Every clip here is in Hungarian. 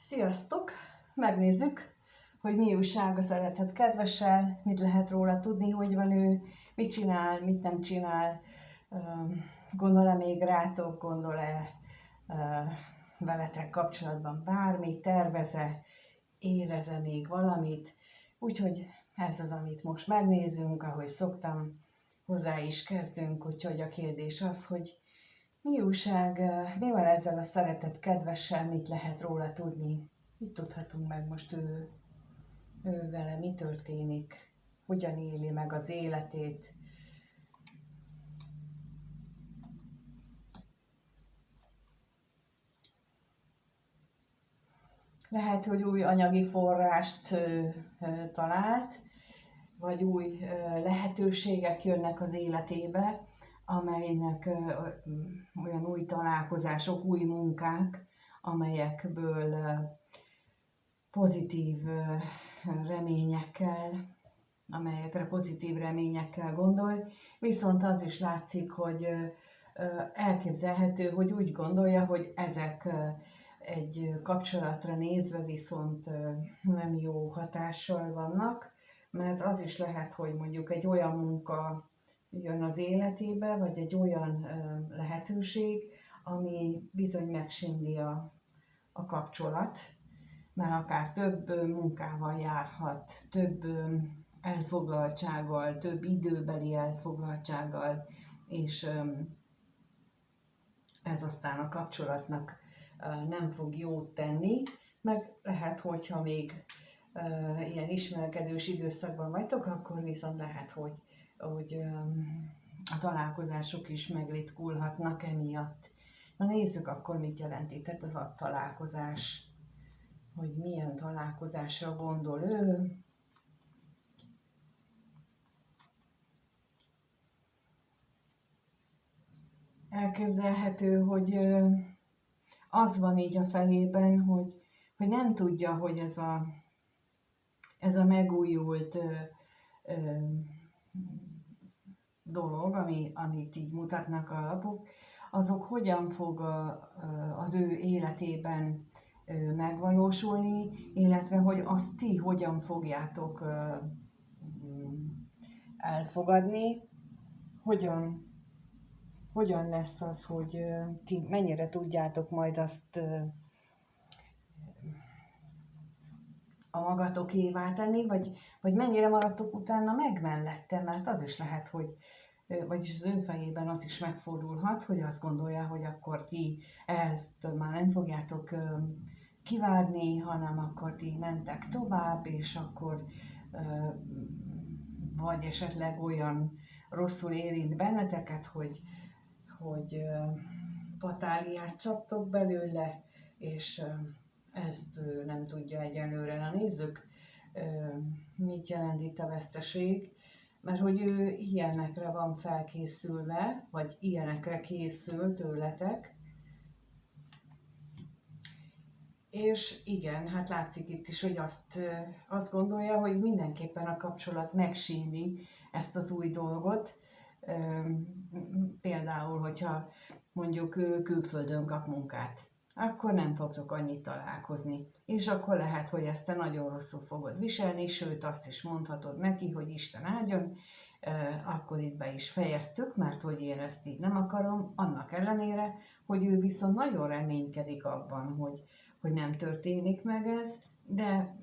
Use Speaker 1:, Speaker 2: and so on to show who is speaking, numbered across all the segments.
Speaker 1: Sziasztok! Megnézzük, hogy mi újság a szeretett kedvessel, mit lehet róla tudni, hogy van ő, mit csinál, mit nem csinál, gondol-e még rátok, gondol-e veletek kapcsolatban bármit, tervez-e, érez-e még valamit. Úgyhogy ez az, amit most megnézünk, ahogy szoktam, hozzá is kezdünk, úgyhogy a kérdés az, hogy mi újság, mi van ezzel a szeretett kedvessel, mit lehet róla tudni? Mit tudhatunk meg most ő vele, mi történik, hogyan éli meg az életét. Lehet, hogy új anyagi forrást talált, vagy új lehetőségek jönnek az életébe, amelynek olyan új találkozások, új munkák, amelyekből amelyekre pozitív reményekkel gondol, viszont az is látszik, hogy elképzelhető, hogy úgy gondolja, hogy ezek egy kapcsolatra nézve viszont nem jó hatással vannak, mert az is lehet, hogy mondjuk egy olyan munka jön az életébe, vagy egy olyan lehetőség, ami bizony megsínli a kapcsolat, mert akár több munkával járhat, több elfoglaltsággal, több időbeli elfoglaltsággal, és ez aztán a kapcsolatnak nem fog jót tenni, meg lehet, hogyha még ilyen ismerkedős időszakban vagytok, akkor viszont lehet, hogy a találkozások is megritkulhatnak emiatt. Na nézzük akkor, mit jelent itt ez a találkozás, hogy milyen találkozásra gondol ő. Elképzelhető, hogy az van így a fejében, hogy nem tudja, hogy ez a megújult dolog, amit így mutatnak a lapok, azok hogyan fog az ő életében megvalósulni, illetve hogy azt ti hogyan fogjátok elfogadni, hogyan lesz az, hogy ti mennyire tudjátok majd azt a magatokévá tenni, vagy mennyire maradtok utána meg mellette, mert az is lehet, hogy vagyis az ő fejében az is megfordulhat, hogy azt gondolja, hogy akkor ti ezt már nem fogjátok kivárni, hanem akkor ti mentek tovább, és akkor vagy esetleg olyan rosszul érint benneteket, hogy patáliát csaptok belőle, és ezt nem tudja egyelőre. Na nézzük, mit jelent itt a veszteség, mert hogy ő ilyenekre van felkészülve, vagy ilyenekre készül tőletek. És igen, hát látszik itt is, hogy azt gondolja, hogy mindenképpen a kapcsolat megsínli ezt az új dolgot. Például, hogyha mondjuk ő külföldön kap munkát, akkor nem fogtok annyit találkozni. És akkor lehet, hogy ezt te nagyon rosszul fogod viselni, sőt azt is mondhatod neki, hogy Isten áldjon, akkor itt be is fejeztük, mert hogy én ezt így nem akarom, annak ellenére, hogy ő viszont nagyon reménykedik abban, hogy nem történik meg ez, de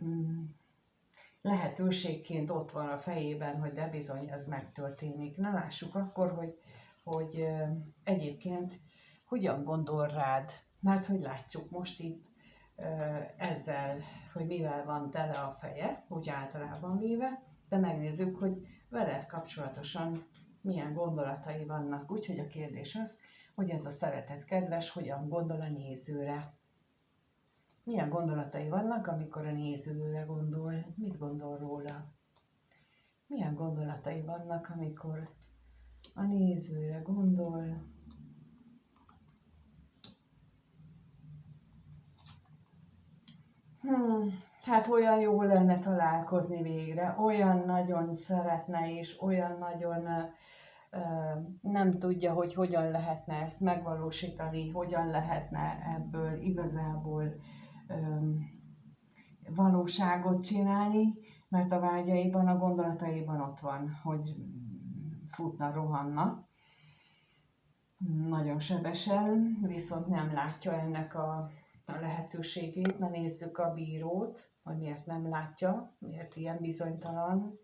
Speaker 1: lehetőségként ott van a fejében, hogy de bizony ez megtörténik. Na lássuk akkor, hogy egyébként hogyan gondol rád, mert hogy látjuk most itt ezzel, hogy mivel van tele a feje, úgy általában véve, de megnézzük, hogy veled kapcsolatosan milyen gondolatai vannak. Úgyhogy a kérdés az, hogy ez a szeretett kedves hogyan gondol a nézőre. Milyen gondolatai vannak, amikor a nézőre gondol? Mit gondol róla? Milyen gondolatai vannak, amikor a nézőre gondol? Hát olyan jó lenne találkozni végre, olyan nagyon szeretne és olyan nagyon nem tudja, hogy hogyan lehetne ezt megvalósítani, hogyan lehetne ebből igazából valóságot csinálni, mert a vágyaiban, a gondolataiban ott van, hogy futna, rohanna nagyon sebesen, viszont nem látja ennek a lehetőségét. Na nézzük a bírót, hogy miért nem látja, miért ilyen bizonytalan.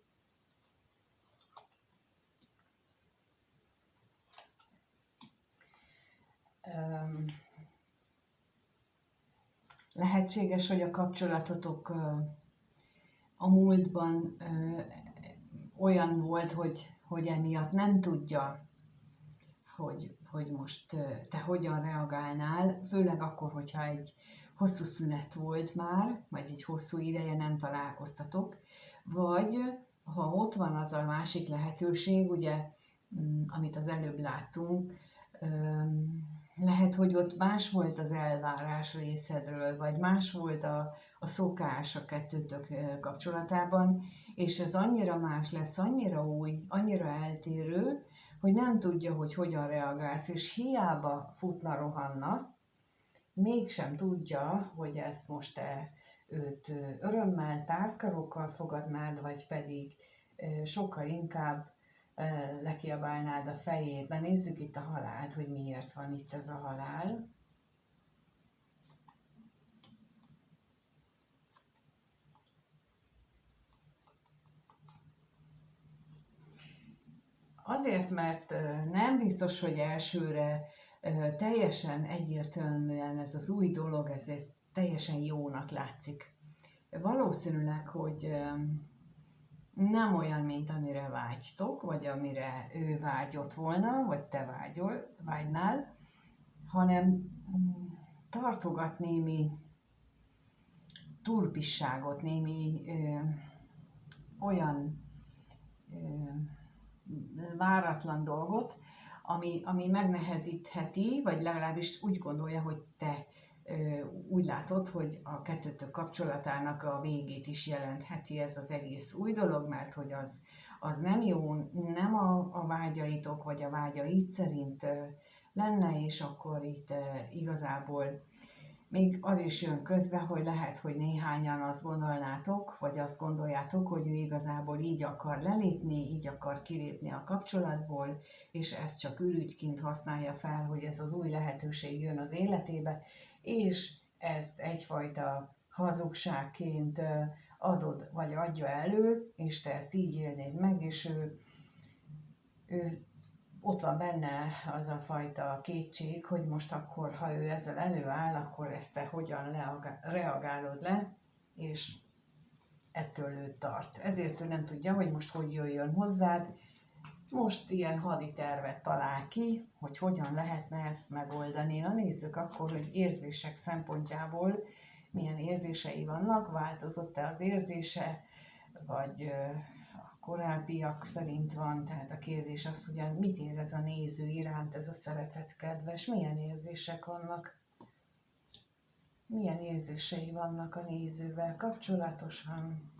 Speaker 1: Lehetséges, hogy a kapcsolatotok a múltban olyan volt, hogy emiatt nem tudja, hogy most te hogyan reagálnál, főleg akkor, hogyha egy hosszú szünet volt már, vagy egy hosszú ideje nem találkoztatok, vagy ha ott van az a másik lehetőség, ugye, amit az előbb láttunk, lehet, hogy ott más volt az elvárás részedről, vagy más volt a szokás a kettőtök kapcsolatában, és ez annyira más lesz, annyira új, annyira eltérő, hogy nem tudja, hogy hogyan reagálsz, és hiába futna, rohanna, mégsem tudja, hogy ezt most te őt örömmel, tártkarokkal fogadnád, vagy pedig sokkal inkább lekiabálnád a fejét. De nézzük itt a halált, hogy miért van itt ez a halál. Azért, mert nem biztos, hogy elsőre teljesen egyértelműen ez az új dolog, ez teljesen jónak látszik. Valószínűleg, hogy nem olyan, mint amire vágytok, vagy amire ő vágyott volna, vagy te vágynál, hanem tartogat némi turpisságot, némi olyan váratlan dolgot, ami megnehezítheti, vagy legalábbis úgy gondolja, hogy te úgy látod, hogy a kettőtök kapcsolatának a végét is jelentheti ez az egész új dolog, mert hogy az nem jó, nem a vágyaitok, vagy a vágyaid szerint lenne, és akkor itt igazából még az is jön közbe, hogy lehet, hogy néhányan azt gondolnátok, vagy azt gondoljátok, hogy ő igazából így akar lelépni, így akar kilépni a kapcsolatból, és ezt csak ürügyként használja fel, hogy ez az új lehetőség jön az életébe, és ezt egyfajta hazugságként adod, vagy adja elő, és te ezt így élnéd meg, és ő ott van benne az a fajta kétség, hogy most akkor, ha ő ezzel előáll, akkor ezt te hogyan reagálod le, és ettől ő tart. Ezért ő nem tudja, hogy most hogy jöjjön hozzád. Most ilyen haditervet talál ki, hogy hogyan lehetne ezt megoldani. Na nézzük akkor, hogy érzések szempontjából milyen érzései vannak, változott-e az érzése, vagy korábbiak szerint van, tehát a kérdés az, hogy mit érez a néző iránt ez a szeretett kedves, milyen érzések vannak, milyen érzései vannak a nézővel kapcsolatosan.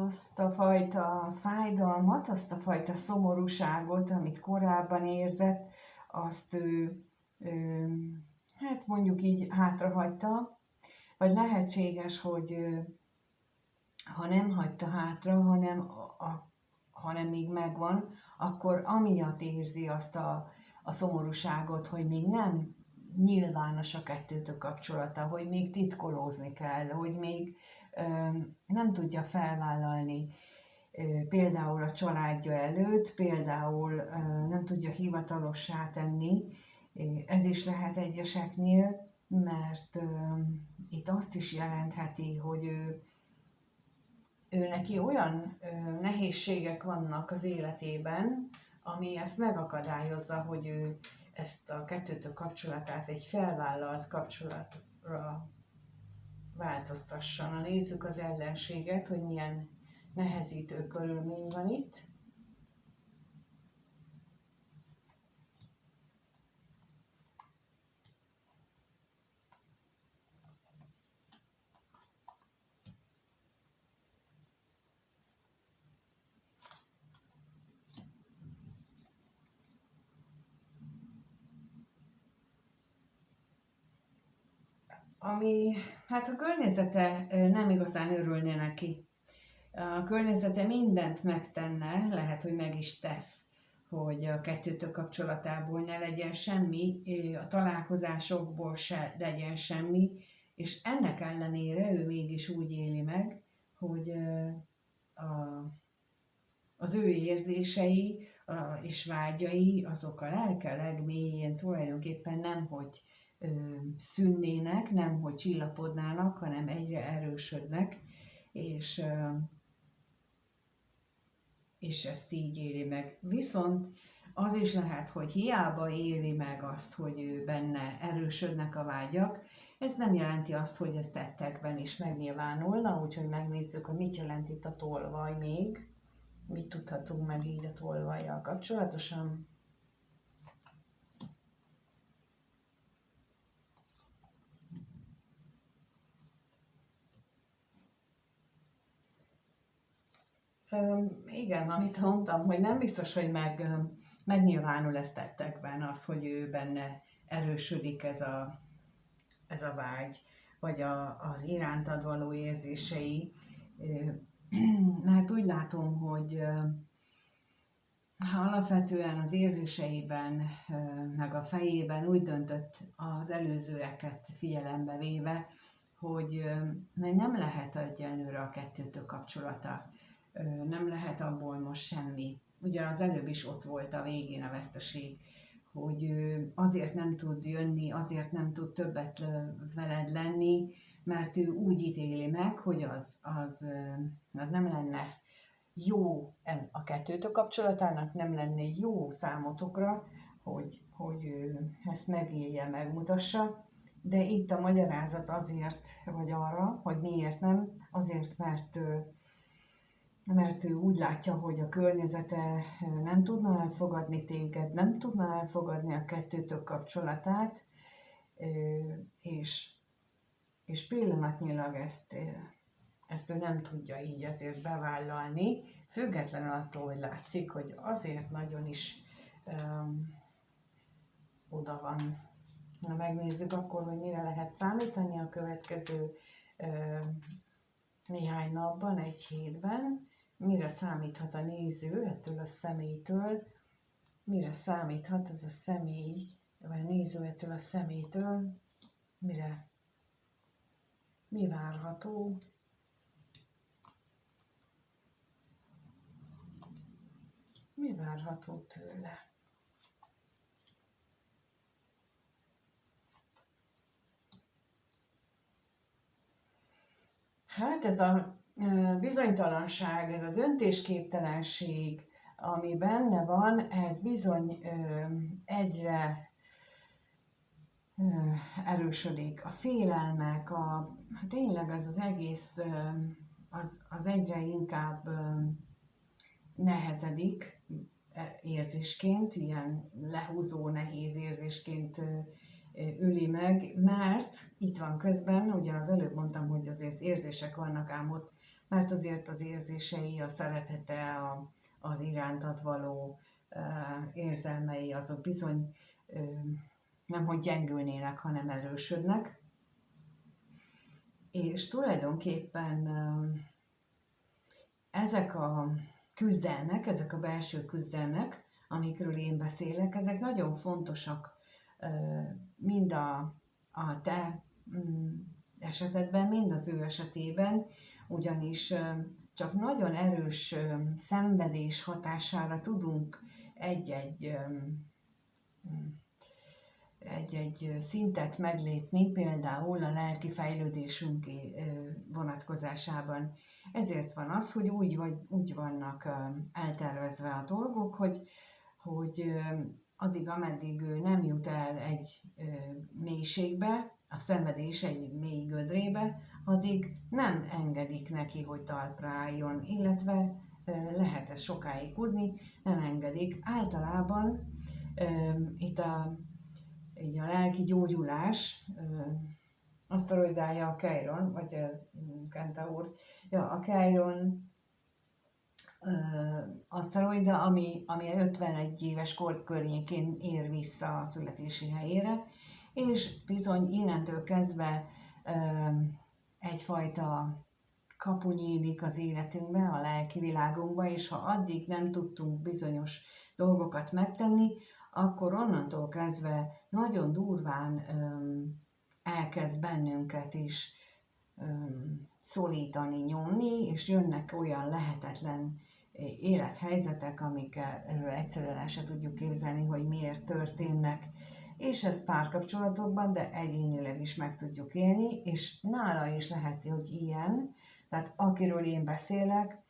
Speaker 1: Azt a fajta fájdalmat, azt a fajta szomorúságot, amit korábban érzett, azt ő hát mondjuk így hátrahagyta, vagy lehetséges, hogy ha nem hagyta hátra, hanem még megvan, akkor amiatt érzi azt a szomorúságot, hogy még nem nyilvános a kettőtök kapcsolata, hogy még titkolózni kell, hogy még nem tudja felvállalni például a családja előtt, például nem tudja hivatalossá tenni. Ez is lehet egyeseknél, mert itt azt is jelentheti, hogy ő neki olyan nehézségek vannak az életében, ami ezt megakadályozza, hogy ő ezt a kettőtök kapcsolatát egy felvállalt kapcsolatra változtassa. Na nézzük az ellenséget, hogy milyen nehezítő körülmény van itt. ami, hát a környezete nem igazán örülne neki. A környezete mindent megtenne, lehet, hogy meg is tesz, hogy a kettőtök kapcsolatából ne legyen semmi, a találkozásokból se legyen semmi, és ennek ellenére ő mégis úgy éli meg, hogy a, az ő érzései és vágyai azok a lelke legmélyén tulajdonképpen nem, hogy szűnnének, nem, hogy csillapodnának, hanem egyre erősödnek, és ezt így éli meg. Viszont az is lehet, hogy hiába éli meg azt, hogy ő benne erősödnek a vágyak, ez nem jelenti azt, hogy ez tettekben is megnyilvánulna, úgyhogy megnézzük, hogy mit jelent itt a tolvaj még, mit tudhatunk meg így a tolvajjal kapcsolatosan. Igen, amit mondtam, hogy nem biztos, hogy megnyilvánul ez tettekben az, hogy ő benne erősödik ez a vágy, vagy az irántad való érzései. Mert úgy látom, hogy alapvetően az érzéseiben, meg a fejében úgy döntött az előzőeket figyelembe véve, hogy nem lehet egyenlőre a kettőtök kapcsolata. Nem lehet abból most semmi. Ugye az előbb is ott volt a végén a veszteség, hogy azért nem tud jönni, azért nem tud többet veled lenni, mert ő úgy ítéli meg, hogy az nem lenne jó a kettőtök kapcsolatának, nem lenne jó számotokra, hogy ő ezt megélje, megmutassa. De itt a magyarázat azért, vagy arra, hogy miért nem, azért, mert ő úgy látja, hogy a környezete nem tudna elfogadni téged, nem tudna elfogadni a kettőtök kapcsolatát, és pillanatnyilag ezt ő nem tudja így azért bevállalni, függetlenül attól, hogy látszik, hogy azért nagyon is oda van. Na, megnézzük akkor, hogy mire lehet számítani a következő néhány napban, egy hétben, mire számíthat a néző ettől a személytől, mire számíthat az a személy, vagy a néző ettől a személytől, mi várható. Mi várható tőle? Hát ez a bizonytalanság, ez a döntésképtelenség, ami benne van, ez bizony egyre erősödik. A félelmek, tényleg ez az egész, az egyre inkább nehezedik érzésként, ilyen lehúzó, nehéz érzésként üli meg, mert itt van közben, ugye az előbb mondtam, hogy azért érzések vannak ám ott, mert azért az érzései, a szeretete, az irántad való érzelmei, azok bizony nem hogy gyengülnének, hanem erősödnek. És tulajdonképpen ezek a küzdelmek, ezek a belső küzdelmek, amikről én beszélek, ezek nagyon fontosak mind a te esetedben, mind az ő esetében, ugyanis csak nagyon erős szenvedés hatására tudunk egy-egy szintet meglépni, például a lelki fejlődésünk vonatkozásában. Ezért van az, hogy úgy vannak eltervezve a dolgok, hogy addig, ameddig ő nem jut el egy mélységbe, a szenvedés egy mély gödrébe, addig nem engedik neki, hogy talpra álljon, illetve lehet ezt sokáig húzni, nem engedik. Általában itt a lelki gyógyulás aszteroidája a Chiron, vagy a Kentaur, a Chiron aszteroida, ami 51 éves kor környékén ér vissza a születési helyére, és bizony innentől kezdve egyfajta kapu nyílik az életünkbe, a lelki világunkba, és ha addig nem tudtunk bizonyos dolgokat megtenni, akkor onnantól kezdve nagyon durván elkezd bennünket is szorítani, nyomni, és jönnek olyan lehetetlen élethelyzetek, amikről egyszerűen el se tudjuk képzelni, hogy miért történnek. És ezt párkapcsolatokban, de egyénileg is meg tudjuk élni, és nála is lehet, hogy ilyen, tehát akiről én beszélek,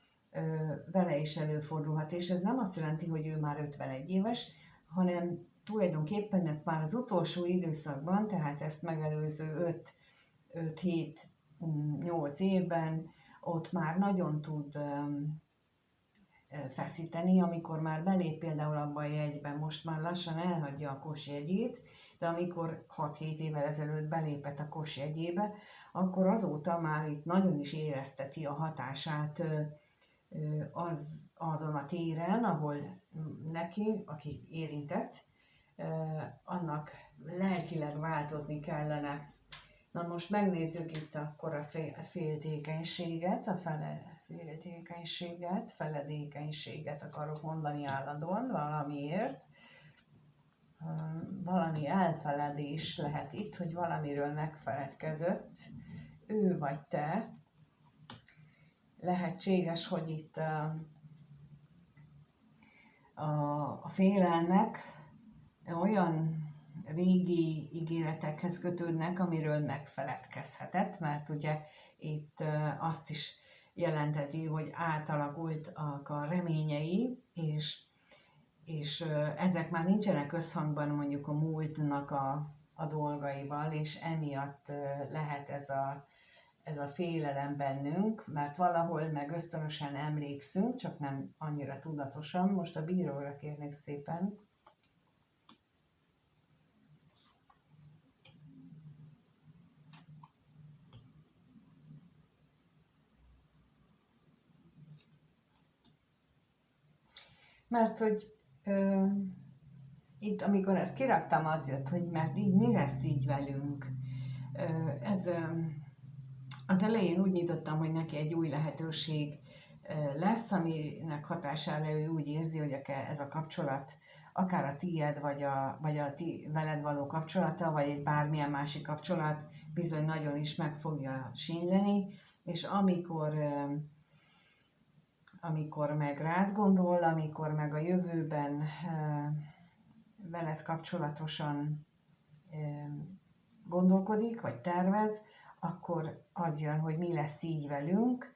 Speaker 1: vele is előfordulhat, és ez nem azt jelenti, hogy ő már 51 éves, hanem tulajdonképpen már az utolsó időszakban, tehát ezt megelőző 5-7-8 évben ott már nagyon tud feszíteni, amikor már belép például abba a jegybe, most már lassan elhagyja a Kos jegyét, de amikor 6-7 évvel ezelőtt belépett a Kos jegyébe, akkor azóta már itt nagyon is érezteti a hatását azon a téren, ahol neki, aki érintett, annak lelkileg változni kellene. Na most megnézzük itt akkor a féltékenységet, feledékenységet akarok mondani állandóan valamiért. Valami elfeledés lehet itt, hogy valamiről megfeledkezött, ő vagy te. Lehetséges, hogy itt a félelmek olyan régi ígéretekhez kötődnek, amiről megfeledkezhetett, mert ugye itt azt is jelenteti, hogy átalakultak a reményei, és ezek már nincsenek összhangban mondjuk a múltnak a dolgaival, és emiatt lehet ez a félelem bennünk, mert valahol meg ösztönösen emlékszünk, csak nem annyira tudatosan. Most a bíróra kérnék szépen. Mert hogy itt, amikor ezt kiraktam, az jött, hogy mert így mi lesz így velünk. Az elején úgy nyitottam, hogy neki egy új lehetőség lesz, aminek hatására ő úgy érzi, hogy ez a kapcsolat, akár a tiéd, vagy a veled való kapcsolata, vagy egy bármilyen másik kapcsolat bizony nagyon is meg fogja sínyleni, és amikor meg rád gondol, amikor meg a jövőben veled kapcsolatosan gondolkodik, vagy tervez, akkor az jön, hogy mi lesz így velünk.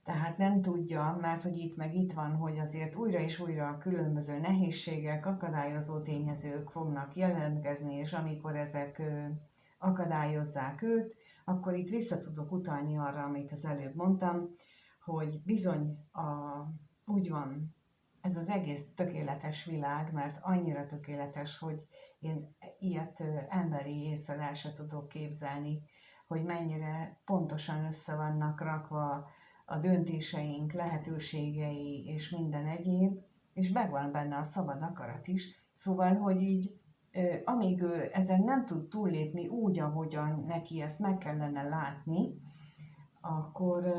Speaker 1: Tehát nem tudja, mert hogy itt van, hogy azért újra és újra különböző nehézségek, akadályozó tényezők fognak jelentkezni, és amikor ezek akadályozzák őt, akkor itt vissza tudok utalni arra, amit az előbb mondtam, hogy bizony úgy van ez az egész tökéletes világ, mert annyira tökéletes, hogy én ilyet emberi észre el se tudok képzelni, hogy mennyire pontosan össze vannak rakva a döntéseink, lehetőségei és minden egyéb, és megvan benne a szabad akarat is. Szóval, hogy így, amíg ő ezen nem tud túllépni úgy, ahogyan neki ezt meg kellene látni, akkor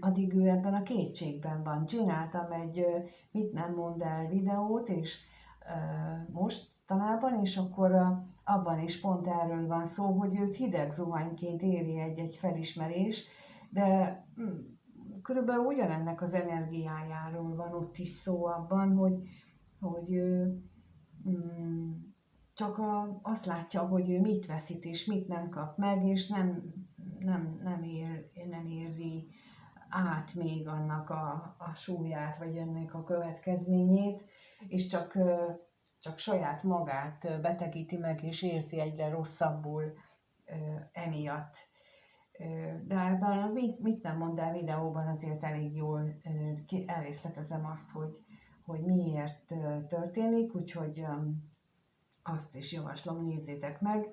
Speaker 1: addig ő ebben a kétségben van. Csináltam egy mit nem mond el videót, és mostanában, és akkor abban is pont erről van szó, hogy őt hideg zuhanyként éri egy felismerés, de körülbelül ugyanennek az energiájáról van ott is szó abban, hogy ő csak azt látja, hogy ő mit veszít és mit nem kap meg, és nem érzi át még annak a súlyát, vagy ennek a következményét, és csak saját magát betegíti meg, és érzi egyre rosszabbul emiatt. De ebben a mit nem mond el videóban azért elég jól elrészletezem azt, hogy miért történik, úgyhogy azt is javaslom, nézzétek meg,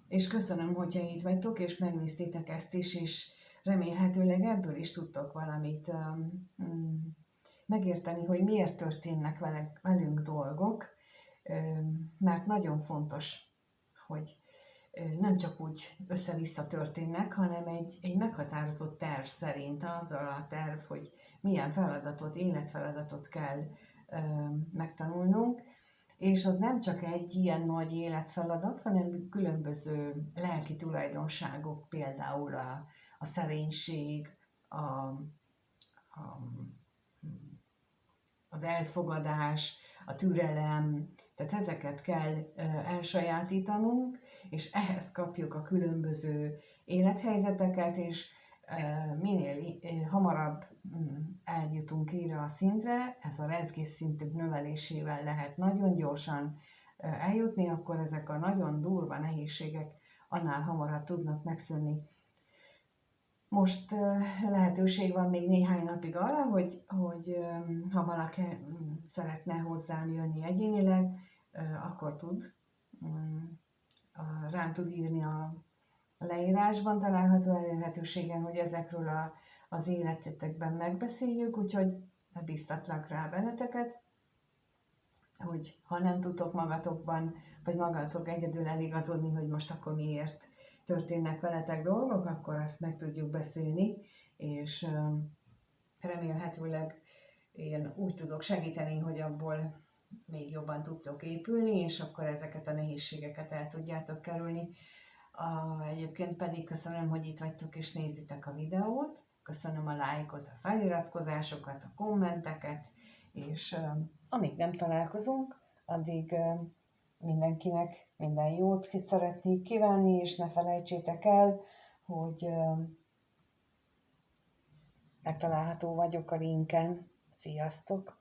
Speaker 1: és köszönöm, hogyha itt vagytok, és megnéztétek ezt is, és remélhetőleg ebből is tudtok valamit megérteni, hogy miért történnek velünk dolgok, mert nagyon fontos, hogy nem csak úgy össze-vissza történnek, hanem egy meghatározott terv szerint, azzal a terv, hogy milyen feladatot, életfeladatot kell megtanulnunk, és az nem csak egy ilyen nagy életfeladat, hanem különböző lelki tulajdonságok, például a szerénység, a, az elfogadás, a türelem, tehát ezeket kell elsajátítanunk, és ehhez kapjuk a különböző élethelyzeteket, és minél hamarabb eljutunk erre a szintre, ez a rezgés szintük növelésével lehet nagyon gyorsan eljutni, akkor ezek a nagyon durva nehézségek annál hamarabb tudnak megszűnni. Most lehetőség van még néhány napig arra, hogy ha valaki szeretne hozzám jönni egyénileg, akkor tud, rám tud írni a leírásban található elérhetőségen, hogy ezekről az életetekben megbeszéljük, úgyhogy biztatlak rá benneteket, hogy ha nem tudtok magatokban, vagy magatok egyedül eligazodni, hogy most akkor miért történnek veletek dolgok, akkor azt meg tudjuk beszélni, és remélhetőleg én úgy tudok segíteni, hogy abból még jobban tudtok épülni, és akkor ezeket a nehézségeket el tudjátok kerülni. Egyébként pedig köszönöm, hogy itt vagytok és nézitek a videót, köszönöm a lájkot, a feliratkozásokat, a kommenteket, és amíg nem találkozunk, addig mindenkinek minden jót szeretnék kívánni, és ne felejtsétek el, hogy megtalálható vagyok a linken. Sziasztok!